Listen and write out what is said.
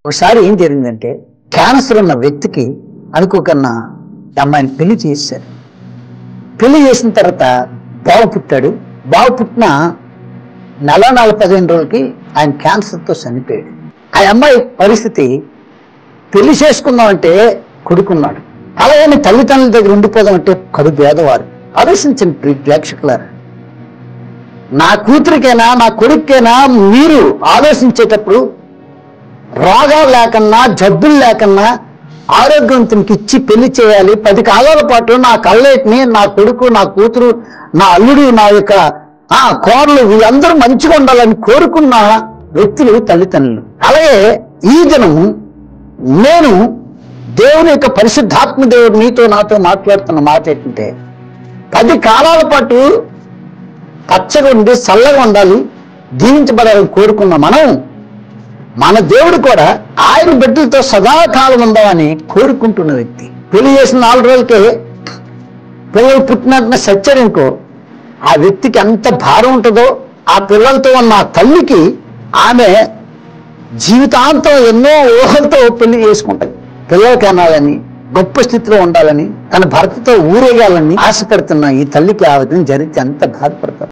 ఒకసారి ఏం జరిగిందంటే క్యాన్సర్ ఉన్న వ్యక్తికి అనుకోకన్నా అమ్మాయిని పెళ్లి చేశారు. పెళ్లి చేసిన తర్వాత బావ పుట్టాడు. బావ పుట్టిన 15 రోజులకి ఆయన క్యాన్సర్తో చనిపోయాడు. ఆ అమ్మాయి పరిస్థితి పెళ్లి చేసుకుందామంటే కొడుకున్నాడు, అలాగని తల్లిదండ్రుల దగ్గర ఉండిపోదామంటే కడు పేదవారు. ఆలోచించండి ప్రేక్షకులారా, నా కూతురికైనా నా కొడుకైనా మీరు ఆలోచించేటప్పుడు రోగాలు లేకన్నా జబ్బులు లేకన్నా ఆరోగ్యవంతునికి ఇచ్చి పెళ్లి చేయాలి. 10 కాలాల పాటు నా కళ్ళేటిని నా కొడుకు నా కూతురు నా అల్లుడు నా యొక్క కోడలు వీళ్ళందరూ మంచిగా ఉండాలని కోరుకున్న వ్యక్తులు తల్లిదండ్రులు. అలాగే ఈ దినం నేను దేవుని యొక్క పరిశుద్ధాత్మ దేవుడు నీతో నాతో మాట్లాడుతున్న మాట ఏంటంటే 10 కాలాల పాటు పచ్చగా ఉండి చల్లగా ఉండాలి, దీవించబడాలని కోరుకున్న మన దేవుడు కూడా ఆయన బిడ్డలతో సదాకాలం ఉందామని కోరుకుంటున్న వ్యక్తి. పెళ్లి చేసిన 4 రోజులకే పిల్లలు పుట్టినట్టున సత్యరింకో ఆ వ్యక్తికి ఎంత భారం ఉంటుందో ఆ పిల్లలతో ఉన్న తల్లికి ఆమె జీవితాంతం ఎన్నో ఊహలతో పెళ్లి చేసుకుంటుంది. పిల్లలు కనాలని, గొప్ప స్థితిలో ఉండాలని, తన భర్తతో ఊరేగాలని ఆశపడుతున్న ఈ తల్లికి ఆ విధంగా జరిగితే ఎంత బాధపడతారు.